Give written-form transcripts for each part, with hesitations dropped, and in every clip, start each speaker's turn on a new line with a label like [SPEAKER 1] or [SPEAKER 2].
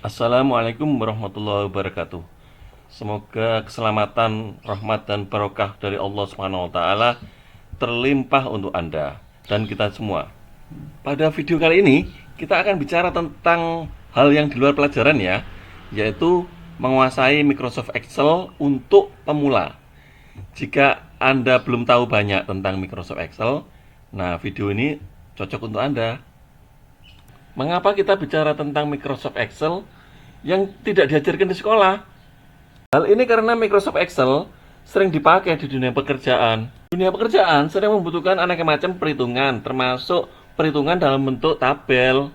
[SPEAKER 1] Assalamualaikum warahmatullahi wabarakatuh. Semoga keselamatan, rahmat dan barokah dari Allah Subhanahu wa taala terlimpah untuk Anda dan kita semua. Pada video kali ini kita akan bicara tentang hal yang di luar pelajaran ya, yaitu menguasai Microsoft Excel untuk pemula. Jika Anda belum tahu banyak tentang Microsoft Excel, nah video ini cocok untuk Anda. Mengapa kita bicara tentang Microsoft Excel yang tidak diajarkan di sekolah? Hal ini karena Microsoft Excel sering dipakai di dunia pekerjaan. Dunia pekerjaan sering membutuhkan aneka macam perhitungan, termasuk perhitungan dalam bentuk tabel.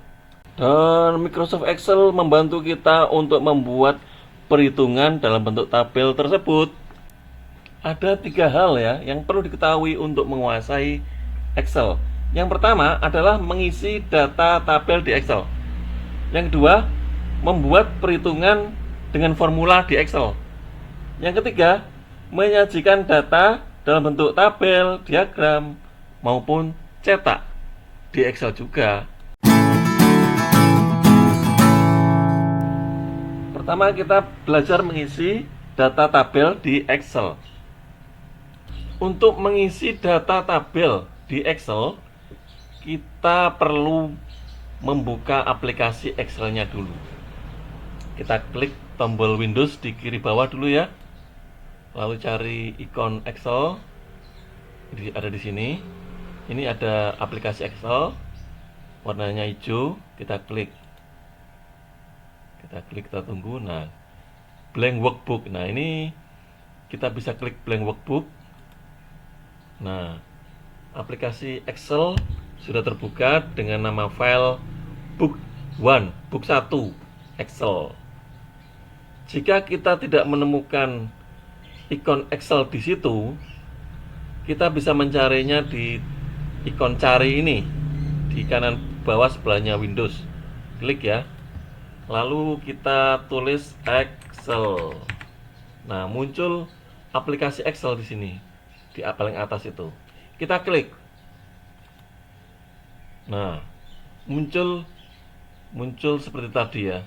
[SPEAKER 1] Dan Microsoft Excel membantu kita untuk membuat perhitungan dalam bentuk tabel tersebut. Ada 3 hal ya yang perlu diketahui untuk menguasai Excel. Yang pertama adalah mengisi data tabel di Excel. Yang kedua, membuat perhitungan dengan formula di Excel. Yang ketiga, menyajikan data dalam bentuk tabel, diagram, maupun cetak di Excel juga. Pertama, kita belajar mengisi data tabel di Excel. Untuk mengisi data tabel di Excel, kita perlu membuka aplikasi Excel-nya dulu. Kita klik tombol Windows di kiri bawah dulu ya. Lalu cari ikon Excel. Ada di sini. Ini ada aplikasi Excel. Warnanya hijau, kita klik. Kita tunggu. Nah, blank workbook. Nah, ini kita bisa klik blank workbook. Nah, aplikasi Excel sudah terbuka dengan nama file book1, book 1 Excel. Jika kita tidak menemukan ikon Excel di situ, kita bisa mencarinya di ikon cari ini di kanan bawah sebelahnya Windows. Klik ya. Lalu kita tulis Excel. Nah, muncul aplikasi Excel di sini di paling atas itu. Kita klik. Nah, muncul seperti tadi ya.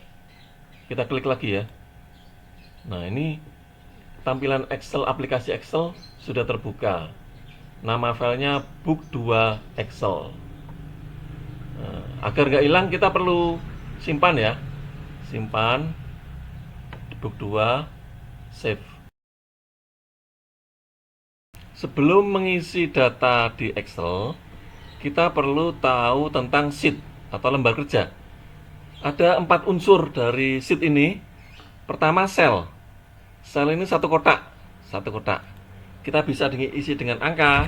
[SPEAKER 1] Kita klik lagi ya. Nah, ini tampilan Excel, aplikasi Excel sudah terbuka. Nama filenya book2 Excel. Nah, agar nggak hilang kita perlu simpan ya. Simpan book2, save. Sebelum mengisi data di Excel, kita perlu tahu tentang sheet atau lembar kerja. Ada 4 unsur dari sheet ini. Pertama, sel. Sel ini satu kotak. Kita bisa isi dengan angka.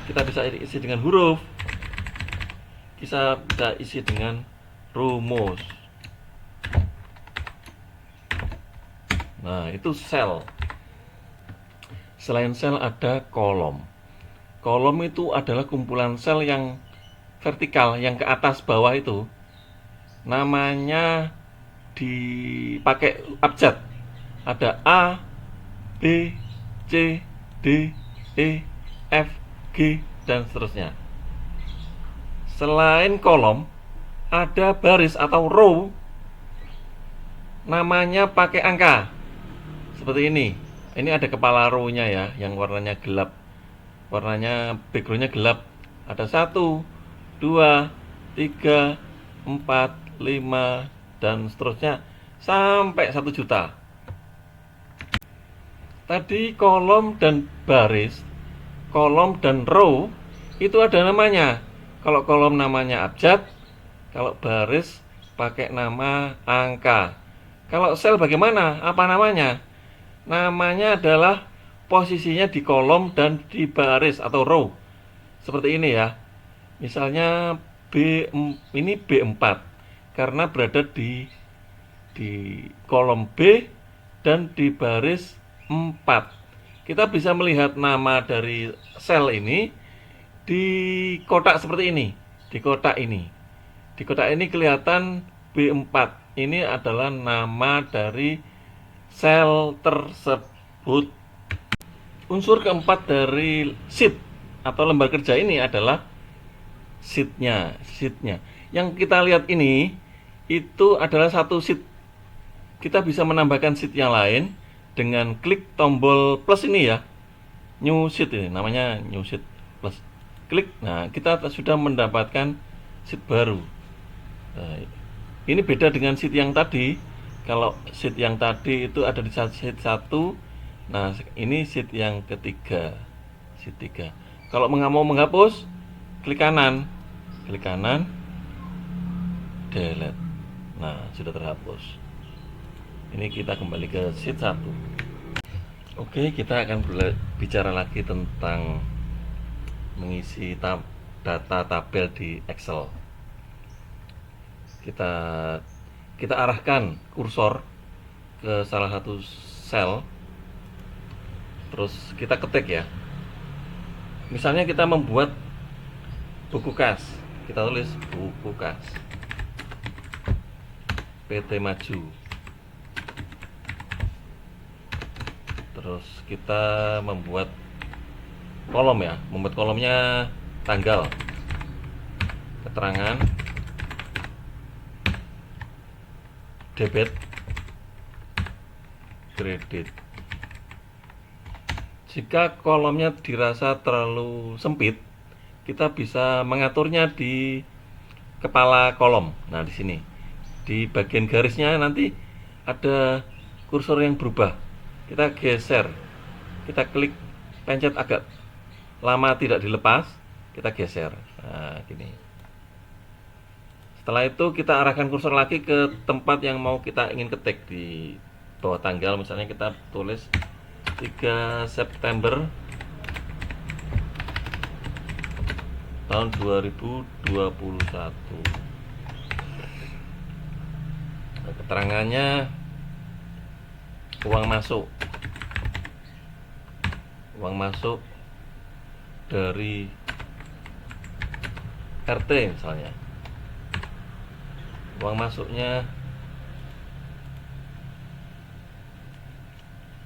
[SPEAKER 1] Kita bisa isi dengan huruf. Kita bisa isi dengan rumus. Nah, itu sel. Selain sel ada kolom. Kolom itu adalah kumpulan sel yang vertikal, yang ke atas bawah itu. Namanya dipakai abjad. Ada A, B, C, D, E, F, G, dan seterusnya. Selain kolom, ada baris atau row. Namanya pakai angka. Seperti ini. Ini ada kepala row-nya ya, yang warnanya gelap. Warnanya backgroundnya gelap. Ada 1, 2, 3, 4, 5, dan seterusnya sampai 1 juta. Tadi kolom dan baris, kolom dan row itu ada namanya. Kalau kolom namanya abjad, kalau baris pakai nama angka. Kalau sel bagaimana? Apa namanya? Namanya adalah posisinya di kolom dan di baris atau row. Seperti ini ya. Misalnya ini B4 karena berada di kolom B dan di baris 4. Kita bisa melihat nama dari sel ini di kotak seperti ini. Di kotak ini kelihatan B4. Ini adalah nama dari sel tersebut. Unsur keempat dari sheet atau lembar kerja ini adalah sheetnya. Yang kita lihat ini itu adalah satu sheet. Kita bisa menambahkan sheet yang lain dengan klik tombol plus ini ya, new sheet ini namanya, new sheet plus. Klik, nah kita sudah mendapatkan sheet baru. Nah, ini beda dengan sheet yang tadi. Kalau sheet yang tadi itu ada di sheet 1, nah ini sheet yang ketiga, sheet 3. Kalau mau menghapus, klik kanan, delete. Nah, sudah terhapus. Ini kita kembali ke sheet 1. Oke, kita akan bicara lagi tentang mengisi data tabel di Excel. Kita arahkan kursor ke salah satu sel, terus kita ketik ya. Misalnya kita membuat buku kas, kita tulis buku kas PT Maju. Terus kita membuat kolom ya, membuat kolomnya tanggal, keterangan, debit, kredit. Jika kolomnya dirasa terlalu sempit, kita bisa mengaturnya di kepala kolom. Nah, di sini di bagian garisnya nanti ada kursor yang berubah. Kita geser, kita klik, pencet agak lama tidak dilepas, kita geser. Nah, gini. Setelah itu kita arahkan kursor lagi ke tempat yang mau kita ingin ketik di bawah tanggal. Misalnya kita tulis 3 September tahun 2021. Nah, keterangannya uang masuk dari RT misalnya. Uang masuknya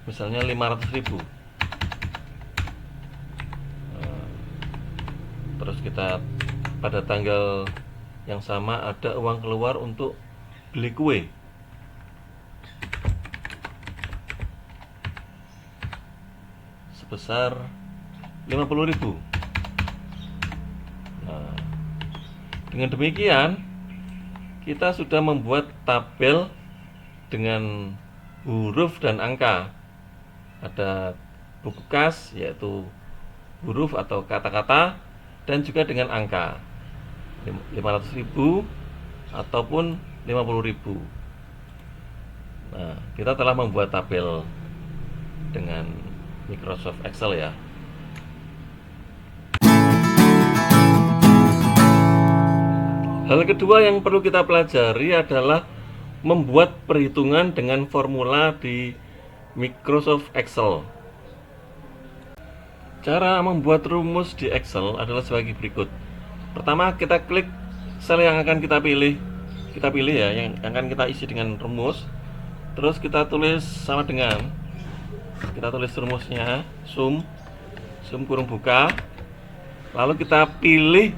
[SPEAKER 1] misalnya 500.000. Terus kita pada tanggal yang sama ada uang keluar untuk beli kue. Sebesar 50.000. Nah, dengan demikian kita sudah membuat tabel dengan huruf dan angka. Ada buku kas, yaitu huruf atau kata-kata, dan juga dengan angka 500.000 ataupun 50.000. Nah, kita telah membuat tabel dengan Microsoft Excel ya. Hal kedua yang perlu kita pelajari adalah membuat perhitungan dengan formula di Microsoft Excel. Cara membuat rumus di Excel adalah sebagai berikut. Pertama, kita klik sel yang akan kita pilih. Kita pilih ya, yang akan kita isi dengan rumus. Terus kita tulis sama dengan, kita tulis rumusnya, sum kurung buka. Lalu kita pilih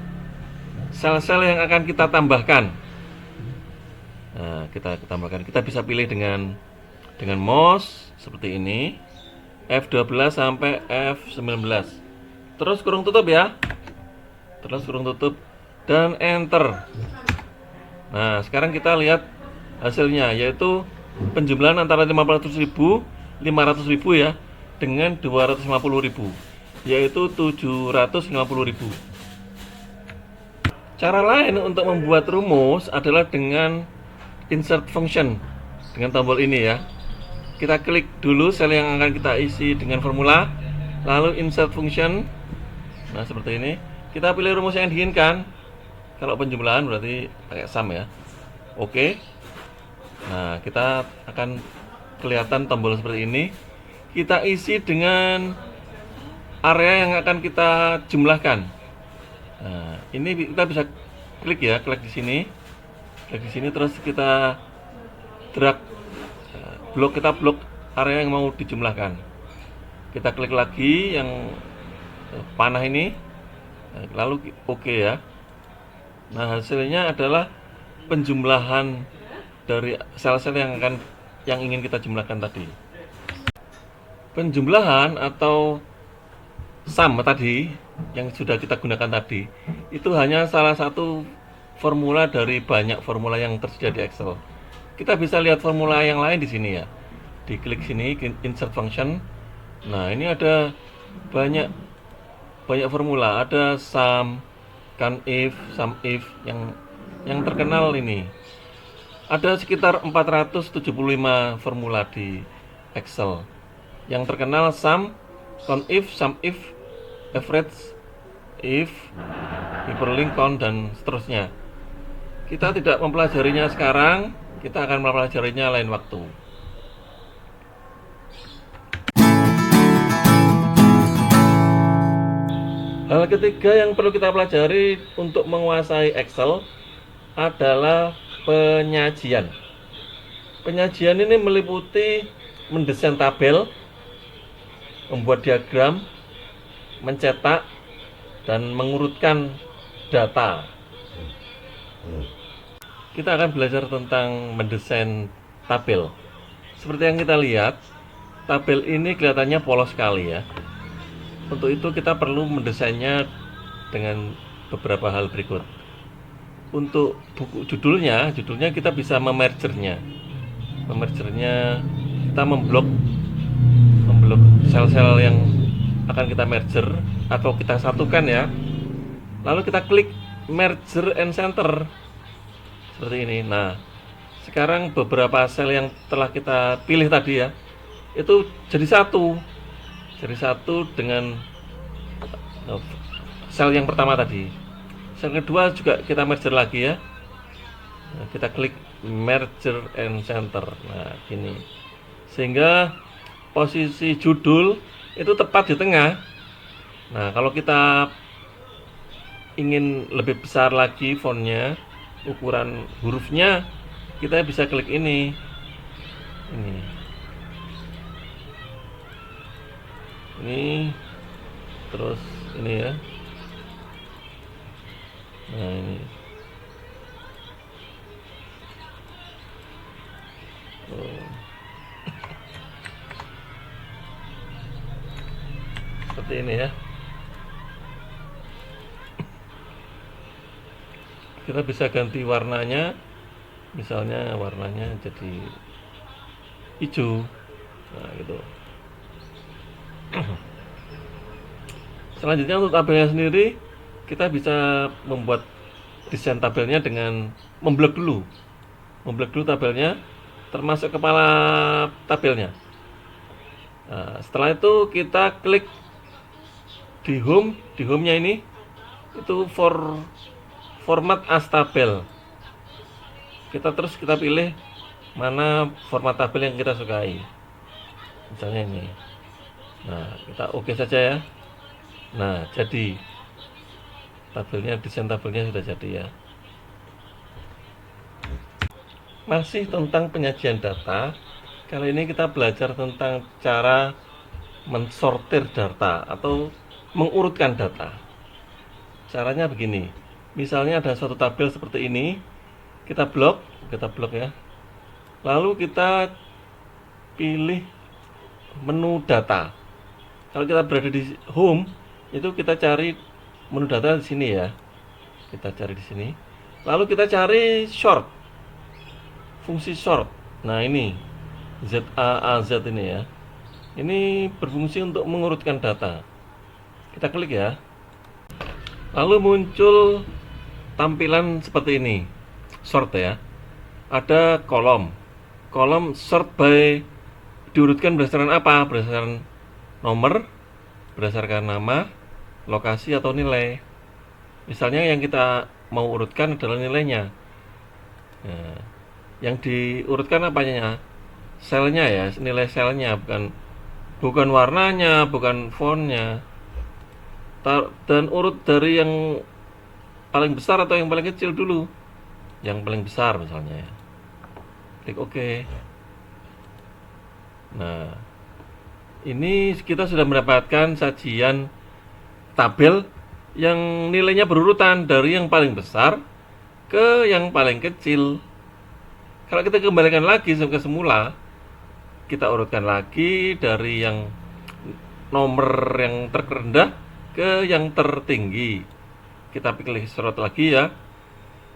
[SPEAKER 1] sel-sel yang akan kita tambahkan. Nah, kita tambahkan. Kita bisa pilih dengan mouse seperti ini, F12 sampai F19. Terus kurung tutup ya. Terus kurung tutup dan enter. Nah, sekarang kita lihat hasilnya, yaitu penjumlahan antara 500.000 ya dengan 250.000, yaitu 750.000. Cara lain untuk membuat rumus adalah dengan insert function, dengan tombol ini ya. Kita klik dulu sel yang akan kita isi dengan formula, lalu insert function. Nah, seperti ini. Kita pilih rumus yang diinginkan. Kalau penjumlahan berarti pakai sum ya. Oke. Nah, kita akan kelihatan tombol seperti ini. Kita isi dengan area yang akan kita jumlahkan. Nah, ini kita bisa klik ya, klik di sini. Klik di sini, terus kita drag kita blok area yang mau dijumlahkan. Kita klik lagi yang panah ini, lalu oke ya. Nah, hasilnya adalah penjumlahan dari sel-sel yang ingin kita jumlahkan tadi. Penjumlahan atau sum tadi yang sudah kita gunakan tadi itu hanya salah satu formula dari banyak formula yang tersedia di Excel. Kita bisa lihat formula yang lain di sini ya. Diklik sini insert function. Nah, ini ada banyak formula, ada sum, sum if yang terkenal ini. Ada sekitar 475 formula di Excel. Yang terkenal sum if, average, if, hyperlink, count, dan seterusnya. Kita tidak mempelajarinya sekarang, kita akan mempelajarinya lain waktu. Hal ketiga yang perlu kita pelajari untuk menguasai Excel adalah penyajian. Penyajian ini meliputi mendesain tabel, membuat diagram, mencetak, dan mengurutkan data. Kita akan belajar tentang mendesain tabel. Seperti yang kita lihat, tabel ini kelihatannya polos sekali ya. Untuk itu kita perlu mendesainnya dengan beberapa hal berikut. Untuk buku judulnya kita bisa memergernya. Kita memblok sel-sel yang akan kita merger atau kita satukan ya. Lalu kita klik merger and center seperti ini. Nah, sekarang beberapa sel yang telah kita pilih tadi ya, itu jadi satu dengan sel yang pertama tadi. Sel kedua juga kita merger lagi ya. Nah, kita klik merger and center. Nah, gini. Sehingga posisi judul itu tepat di tengah. Nah, kalau kita ingin lebih besar lagi fontnya, ukuran hurufnya, kita bisa klik ini. Ini terus ini ya. Nah, ini. Seperti ini ya. Kita bisa ganti warnanya, misalnya warnanya jadi hijau. Nah, gitu. Selanjutnya untuk tabelnya sendiri, kita bisa membuat desain tabelnya dengan memblok dulu tabelnya, termasuk kepala tabelnya. Nah, setelah itu kita klik di home-nya ini, itu format as tabel. Kita pilih mana format tabel yang kita sukai. Misalnya ini. Nah, kita oke saja ya. Nah, jadi desain tabelnya sudah jadi ya. Masih tentang penyajian data. Kali ini kita belajar tentang cara mensortir data atau mengurutkan data. Caranya begini. Misalnya ada suatu tabel seperti ini, kita blok ya. Lalu kita pilih menu data. Kalau kita berada di home, itu kita cari menu data di sini ya. Kita cari di sini. Lalu kita cari sort. Fungsi sort. Nah, ini ZAAZ ini ya. Ini berfungsi untuk mengurutkan data. Kita klik ya. Lalu muncul tampilan seperti ini. Sort ya. Ada kolom sort by, diurutkan berdasarkan apa? Berdasarkan nomor, berdasarkan nama, lokasi, atau nilai. Misalnya yang kita mau urutkan adalah nilainya. Nah, yang diurutkan apanya? Selnya ya, nilai selnya, bukan warnanya, bukan fontnya. Dan urut dari yang paling besar atau yang paling kecil dulu. Yang paling besar misalnya ya. Klik OK. Nah, ini kita sudah mendapatkan sajian tabel yang nilainya berurutan dari yang paling besar ke yang paling kecil. Kalau kita kembalikan lagi ke semula, kita urutkan lagi dari yang nomor yang terendah ke yang tertinggi. Kita pilih slot lagi ya.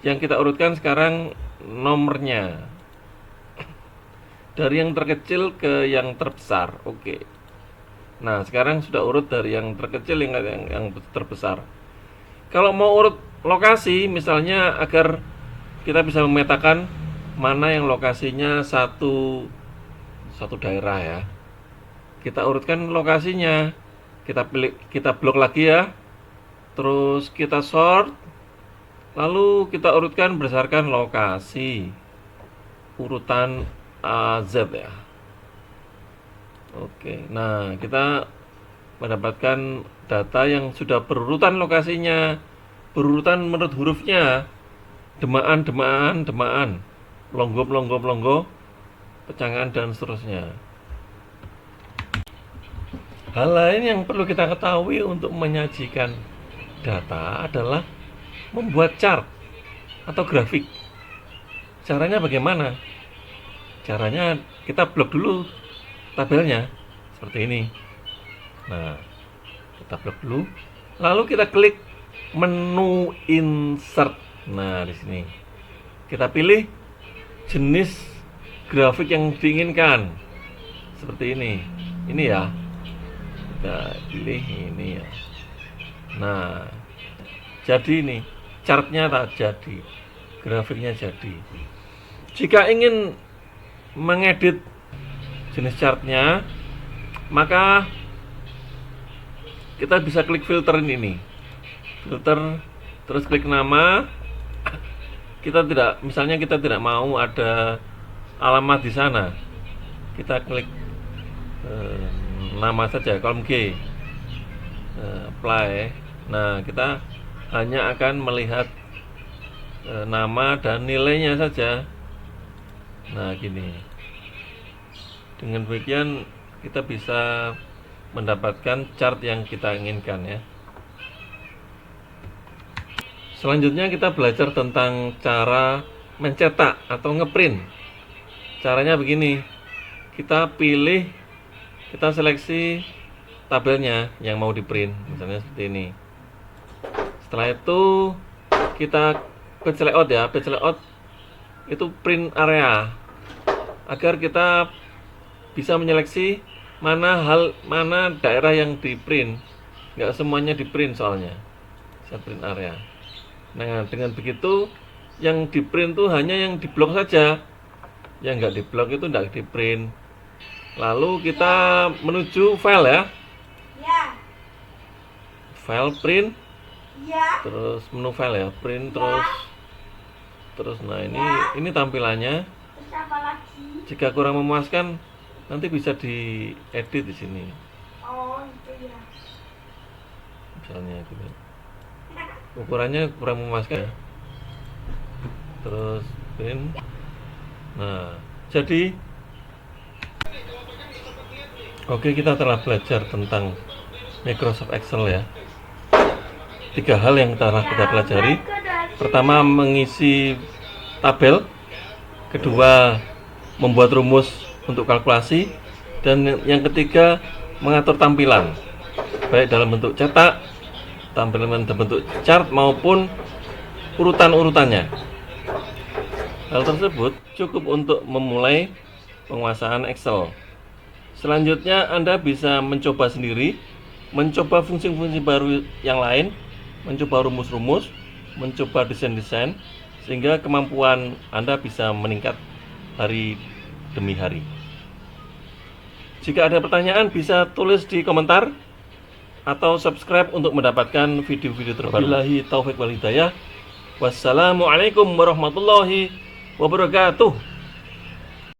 [SPEAKER 1] Yang kita urutkan sekarang nomornya dari yang terkecil ke yang terbesar. Oke. Nah, sekarang sudah urut dari yang terkecil yang terbesar. Kalau mau urut lokasi, misalnya agar kita bisa memetakan mana yang lokasinya satu daerah ya. Kita urutkan lokasinya. Kita pilih, kita blok lagi ya. Terus kita sort. Lalu kita urutkan berdasarkan lokasi. Urutan Z ya. Oke. Nah, kita mendapatkan data yang sudah berurutan lokasinya, berurutan menurut hurufnya, demaan, longgo, pecangan dan seterusnya. Hal lain yang perlu kita ketahui untuk menyajikan data adalah membuat chart atau grafik. Caranya bagaimana? Caranya kita blok dulu tabelnya seperti ini. Nah, kita blok dulu, lalu kita klik menu insert. Nah, di sini kita pilih jenis grafik yang diinginkan. Seperti ini. Ini ya. Kita pilih ini ya. Nah, jadi ini chartnya tak jadi, grafiknya jadi. Jika ingin mengedit jenis chartnya, maka kita bisa klik filterin ini, filter, terus klik nama. Misalnya kita tidak mau ada alamat di sana, kita klik nama saja, kolom G, apply. Nah, kita hanya akan melihat nama dan nilainya saja. Nah, gini. Dengan demikian kita bisa mendapatkan chart yang kita inginkan ya. Selanjutnya kita belajar tentang cara mencetak atau ngeprint. Caranya begini. Kita pilih, kita seleksi tabelnya yang mau di print, misalnya seperti ini. Setelah itu kita page layout ya, page layout itu print area, agar kita bisa menyeleksi mana daerah yang di print. Nggak semuanya di print soalnya. Saya print area. Nah, dengan begitu yang di print tuh hanya yang di blok saja, yang nggak di blok itu nggak di print. Lalu kita menuju file ya. File print. Terus menu file ya, print terus nah ini tampilannya. Jika kurang memuaskan nanti bisa diedit di sini.
[SPEAKER 2] Oh, itu ya.
[SPEAKER 1] Misalnya gitu. Ukurannya kurang memuaskan ya. Terus print. Nah, jadi oke, kita telah belajar tentang Microsoft Excel ya. 3 hal yang telah kita pelajari. Pertama, mengisi tabel. Kedua, membuat rumus untuk kalkulasi. Dan yang ketiga, mengatur tampilan, baik dalam bentuk cetak, tampilan dalam bentuk chart maupun urutan-urutannya. Hal tersebut cukup untuk memulai penguasaan Excel. Selanjutnya Anda bisa mencoba sendiri, mencoba fungsi-fungsi baru yang lain, mencoba rumus-rumus, mencoba desain-desain, sehingga kemampuan Anda bisa meningkat hari demi hari. Jika ada pertanyaan bisa tulis di komentar atau subscribe untuk mendapatkan video-video terbaru. Wabillahi taufik wal hidayah. Wassalamualaikum warahmatullahi wabarakatuh.